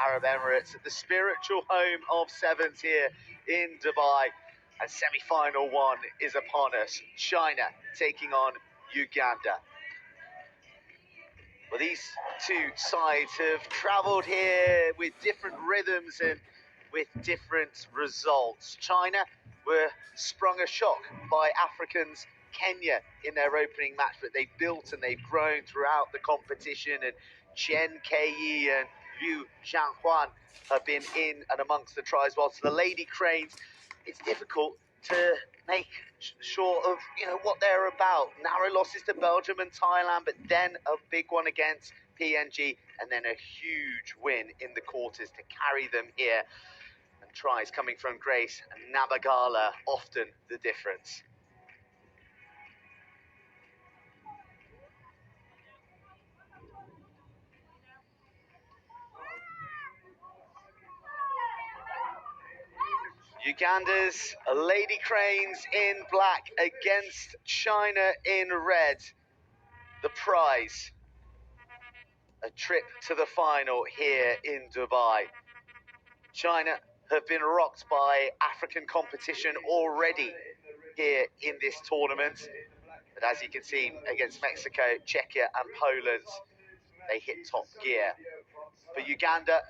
Arab Emirates, at the spiritual home of sevens here in Dubai. And semi-final one is upon us. China taking on Uganda. Well, these two sides have travelled here with different rhythms and with different results. China were sprung a shock by Africans Kenya in their opening match, but they've built and they've grown throughout the competition, and Chen Kei and Liu Xianghuan have been in and amongst the tries, whilst the Lady Cranes, it's difficult to make sure of what they're about. Narrow losses to Belgium and Thailand, but then a big one against PNG, and then a huge win in the quarters to carry them here. And tries coming from Grace and Nabagala, often the difference. Uganda's Lady Cranes in black against China in red. The prize, a trip to the final here in Dubai. China have been rocked by African competition already here in this tournament. But as you can see, against Mexico, Czechia and Poland, they hit top gear. For Uganda,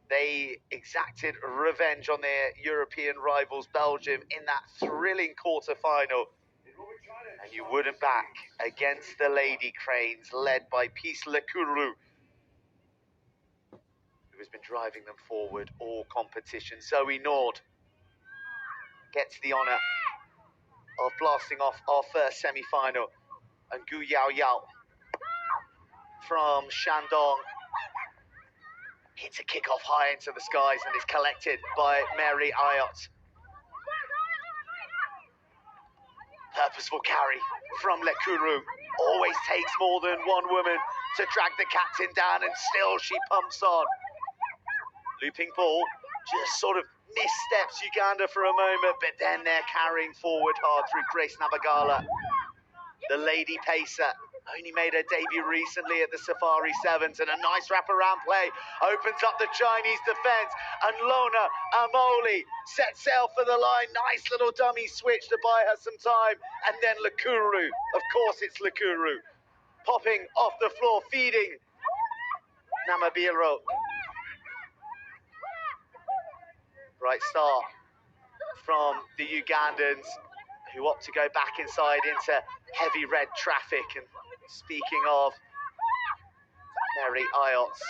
they exacted revenge on their European rivals, Belgium, in that thrilling quarter-final. And you wouldn't back against the Lady Cranes, led by Peace Lekuru, who has been driving them forward all competition. Zoe Nord gets the honour of blasting off our first semi-final. And Gu Yao Yao from Shandong hits a kick-off high into the skies and is collected by Mary Ayot. Purposeful carry from Lekuru. Always takes more than one woman to drag the captain down, and still she pumps on. Looping ball, just sort of missteps Uganda for a moment, but then they're carrying forward hard through Grace Nabagala. The Lady Pacer only made her debut recently at the Safari Sevens, and a nice wraparound play opens up the Chinese defence, and Lona Amoli sets sail for the line. Nice little dummy switch to buy her some time, and then Lekuru, of course it's Lekuru, popping off the floor, feeding Namabiro. Right start from the Ugandans, who opt to go back inside into heavy red traffic. And speaking of, Mary Ayot's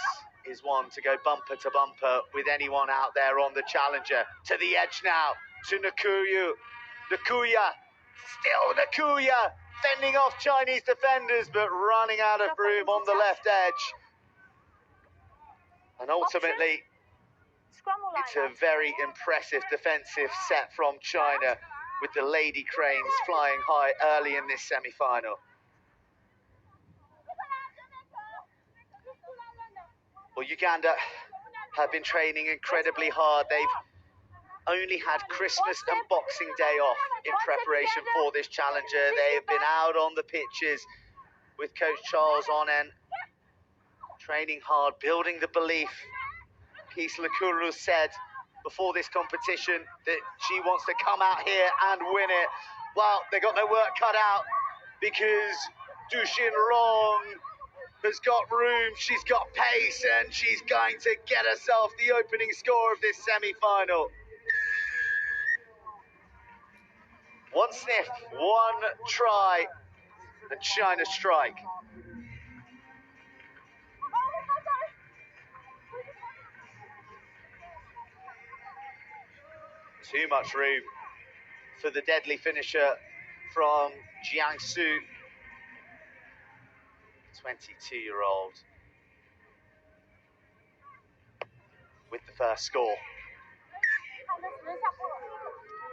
is one to go bumper to bumper with anyone out there on the challenger. To the edge now, to Nakuya. Still Nakuya, fending off Chinese defenders, but running out of room on the left edge. And ultimately, it's a very impressive defensive set from China, with the Lady Cranes flying high early in this semi-final. Well, Uganda have been training incredibly hard. They've only had Christmas and Boxing Day off in preparation for this challenger. They have been out on the pitches with Coach Charles Onen, training hard, building the belief. Peace Lekuru said before this competition that she wants to come out here and win it. Well, they got their work cut out, because Du Xinrong has got room, she's got pace, and she's going to get herself the opening score of this semi-final. One sniff, one try, and China strike. Too much room for the deadly finisher from Jiangsu, 22-year-old, with the first score.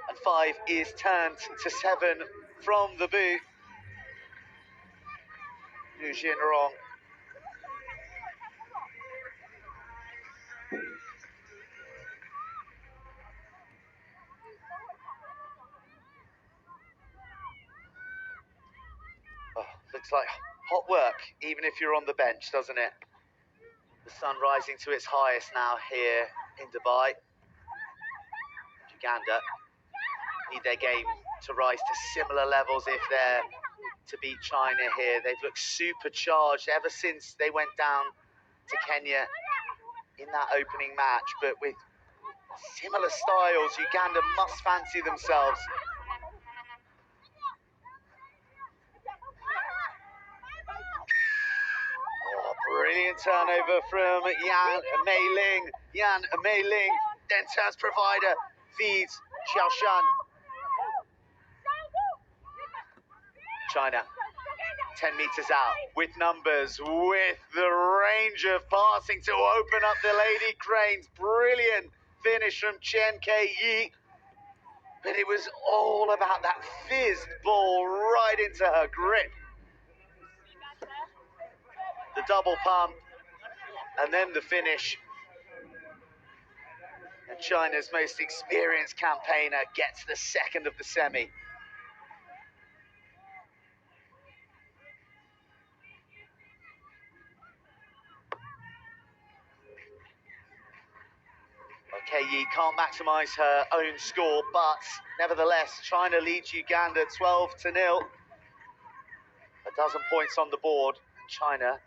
And 5 is turned to 7 from the boot. Liu Xinrong. Looks like hot work, even if you're on the bench, doesn't it? The sun rising to its highest now here in Dubai. Uganda need their game to rise to similar levels if they're to beat China here. They've looked supercharged ever since they went down to Kenya in that opening match, but with similar styles, Uganda must fancy themselves. Oh, brilliant turnover from Yan Mei-ling. Yan Mei-ling then turns provider, feeds Xiaoshan. China, 10 meters out, with numbers, with the range of passing to open up the Lady Cranes. Brilliant finish from Chen Ke-yi. But it was all about that fizzed ball right into her grip. The double pump, and then the finish. And China's most experienced campaigner gets the second of the semi. Ke-yi can't maximise her own score, but nevertheless, China leads Uganda 12-0. A dozen points on the board. China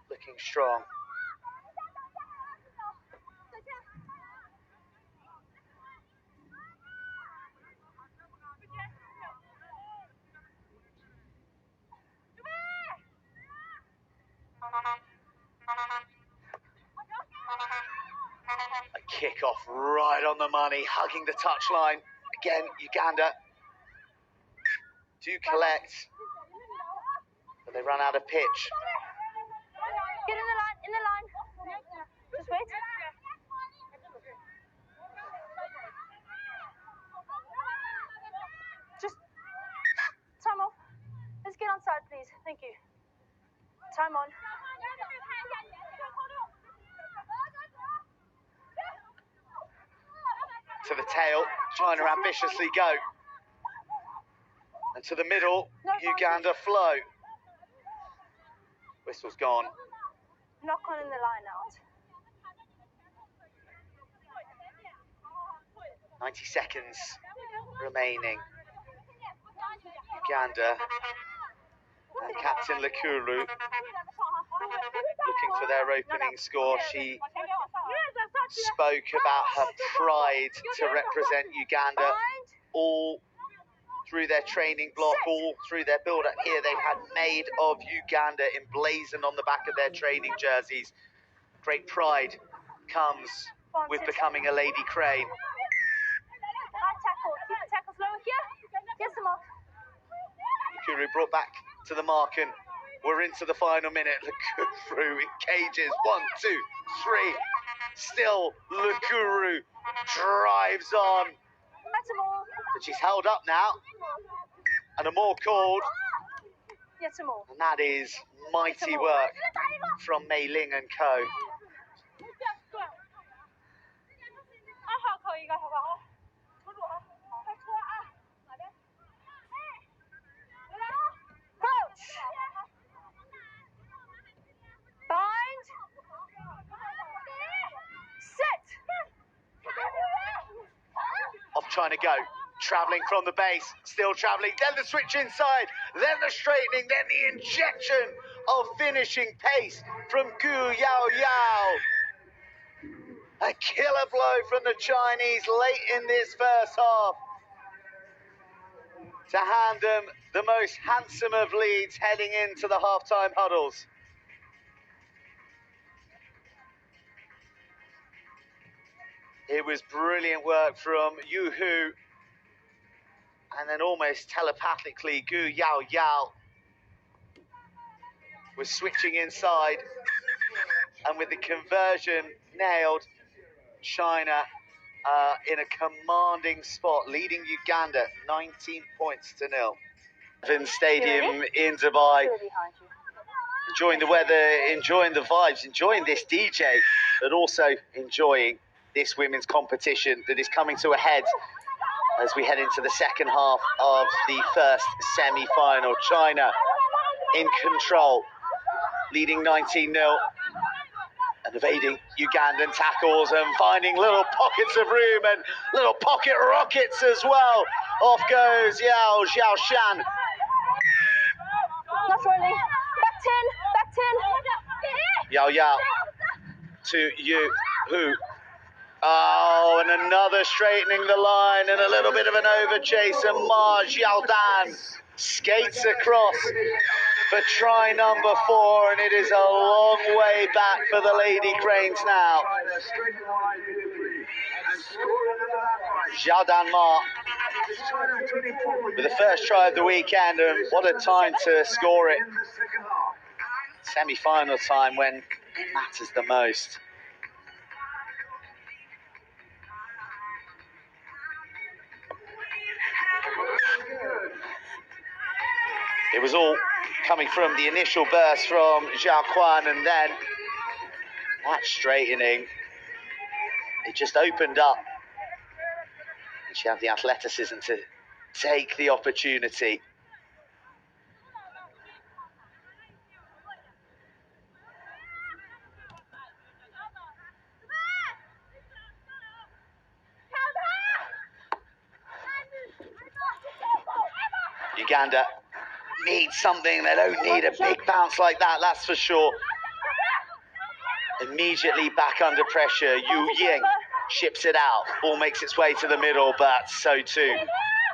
looking strong. A kick-off right on the money, hugging the touchline. Again, Uganda do collect, but they run out of pitch. Get in the line, in the line. Just wait. Just time off. Let's get on side, please. Thank you. Time on. To the tail, China ambitiously go. And to the middle, Uganda flow. Whistle's gone. Knock on in the line out. 90 seconds remaining. Uganda and Captain Lekuru looking for their opening score. She spoke about her pride to represent Uganda all through their training block, all through their build-up here. They've had made of Uganda emblazoned on the back of their training jerseys. Great pride comes with becoming a Lady Crane. High tackle. Keep the tackles low here. Get some off. Lekuru brought back to the mark, and we're into the final minute. Lekuru in cages. 1, 2, 3. Still, Lekuru drives on. But she's held up now. And a more called. And that is mighty work from Mei-ling and co. Bind. Sit. Off trying to go. Travelling from the base. Still travelling. Then the switch inside. Then the straightening. Then the injection of finishing pace from Gu Yao Yao. A killer blow from the Chinese late in this first half to hand them the most handsome of leads heading into the halftime huddles. It was brilliant work from Yu Hu, and then almost telepathically Gu Yao Yao was switching inside, and with the conversion nailed, China in a commanding spot, leading Uganda 19 points to 0. Stadium in Dubai, enjoying the weather, enjoying the vibes, enjoying this DJ, but also enjoying this women's competition that is coming to a head as we head into the second half of the first semi-final. China in control, leading 19-0. And And evading Ugandan tackles and finding little pockets of room and little pocket rockets as well. Off goes Yao Xiaoshan. Not rolling. Back 10. Back 10. Yao Yao to Yu Hu. Oh, and another straightening the line and a little bit of an over chase, and Ma Xiaodan skates across for try number 4, and it is a long way back for the Lady Cranes now. Xiaodan Ma with the first try of the weekend, and what a time to score it. Semi-final time when it matters the most. It was all coming from the initial burst from Zhao Quan, and then that straightening, it just opened up. And she had the athleticism to take the opportunity. Uganda needs something. They don't need a big bounce like that, that's for sure. Immediately back under pressure, Yu Ying ships it out. Ball makes its way to the middle, but so too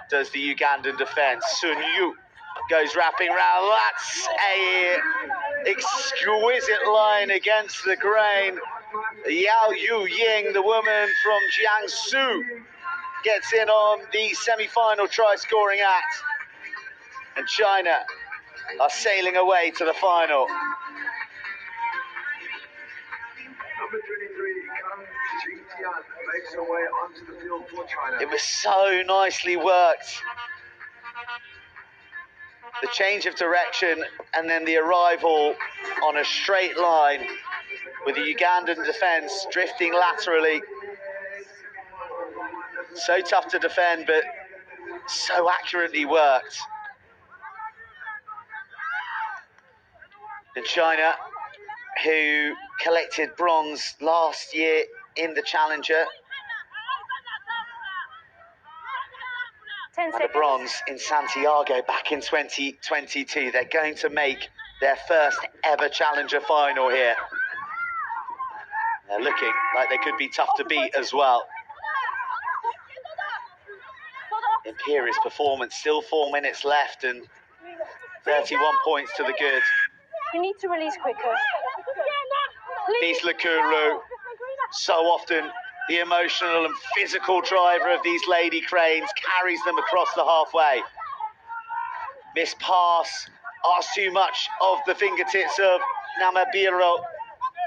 does the Ugandan defence. Sun Yu goes wrapping round. That's a exquisite line against the grain. Yao Yu Ying, the woman from Jiangsu, gets in on the semi-final try-scoring act. And China are sailing away to the final. Number 23, Kang Jingtian makes her way onto the field for China. It was so nicely worked. The change of direction and then the arrival on a straight line with the Ugandan defence drifting laterally. So tough to defend, but so accurately worked. And China, who collected bronze last year in the Challenger, 10 and a seconds. bronze in Santiago back in 2022. They're going to make their first ever Challenger final here. They're looking like they could be tough to beat as well. Imperious performance, still 4 minutes left and 31 points to the good. You need to release quicker. These Lakuru, so often the emotional and physical driver of these Lady Cranes, carries them across the halfway. Miss pass, asks too much of the fingertips of Namabiro.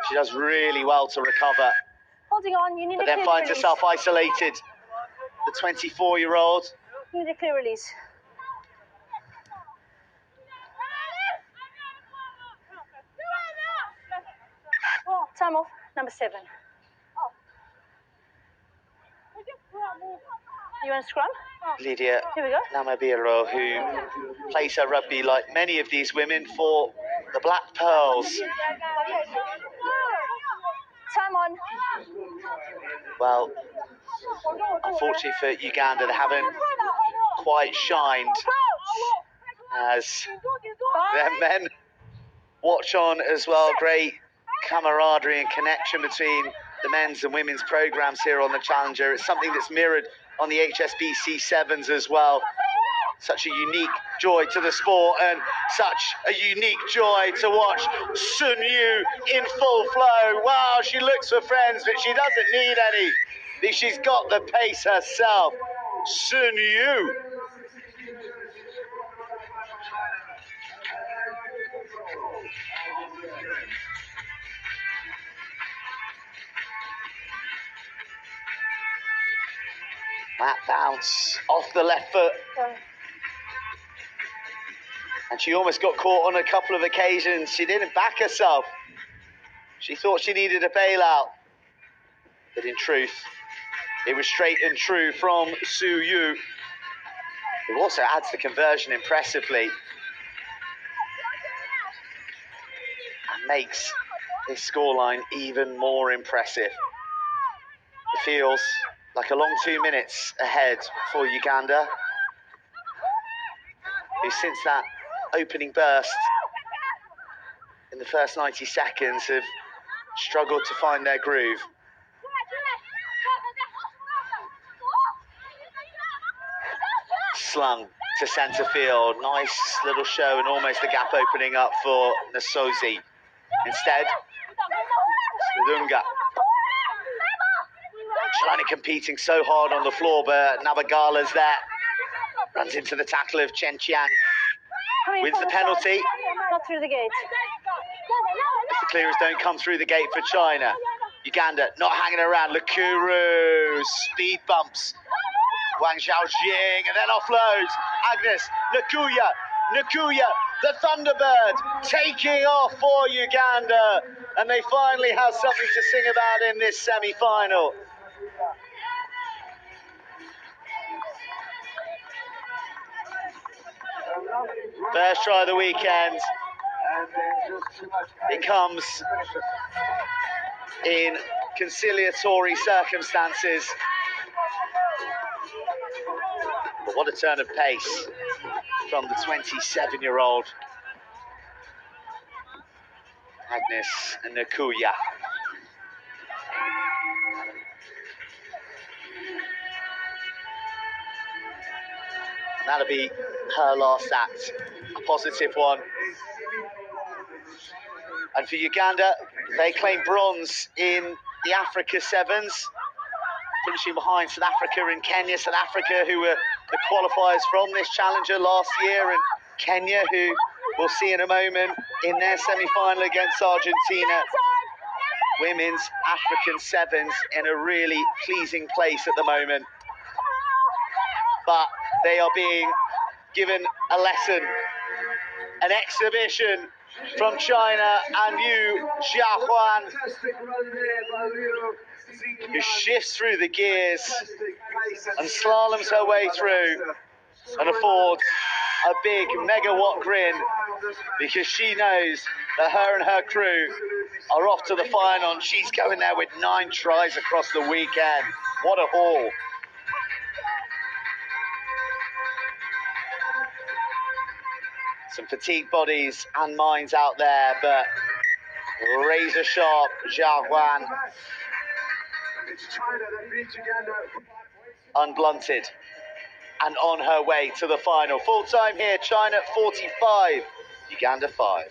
She does really well to recover, Holding on, you need but a then clear finds release. herself isolated. The 24-year-old. You need a clear release. Time off, number 7. You want to scrum? Lydia Here we go. Namabiro, who plays her rugby like many of these women for the Black Pearls. Time on. Well, unfortunately for Uganda, they haven't quite shined as their men watch on as well. Great camaraderie and connection between the men's and women's programs here on the Challenger. It's something that's mirrored on the HSBC Sevens as well. Such a unique joy to the sport and such a unique joy to watch Sun Yu in full flow. Wow, she looks for friends, but she doesn't need any. She's got the pace herself. Sun Yu. That bounce off the left foot. And she almost got caught on a couple of occasions. She didn't back herself. She thought she needed a bailout. But in truth, it was straight and true from Su Yu, who also adds the conversion impressively. And makes this scoreline even more impressive. It feels like a long 2 minutes ahead for Uganda, who since that opening burst in the first 90 seconds have struggled to find their groove. Slung to centre field, nice little show and almost the gap opening up for Nasozi. Instead, Lunga. China competing so hard on the floor, but Nabagala's there. Runs into the tackle of Chen Qiang. Wins the penalty. Not through the gate. The clearers don't come through the gate for China. Uganda not hanging around. Lakuru, speed bumps. Wang Xiaojing, and then offloads. Agnes, Nakuya, the Thunderbird, taking off for Uganda. And they finally have something to sing about in this semi-final. First try of the weekend. It comes in conciliatory circumstances. But what a turn of pace from the 27-year-old Agnes Nakuya. And that'll be her last act, a positive one. And for Uganda, they claim bronze in the Africa Sevens, finishing behind South Africa and Kenya. South Africa, who were the qualifiers from this challenger last year, and Kenya, who we'll see in a moment in their semi-final against Argentina. Women's African Sevens in a really pleasing place at the moment. But they are being given a lesson, an exhibition from China, and Yu Xiaohuan, who shifts through the gears and slaloms her way through and affords a big megawatt grin, because she knows that her and her crew are off to the final, and she's going there with 9 tries across the weekend. What a haul. Some fatigued bodies and minds out there, but razor sharp Xiaohuan, unblunted and on her way to the final. Full time here, China 45, Uganda 5.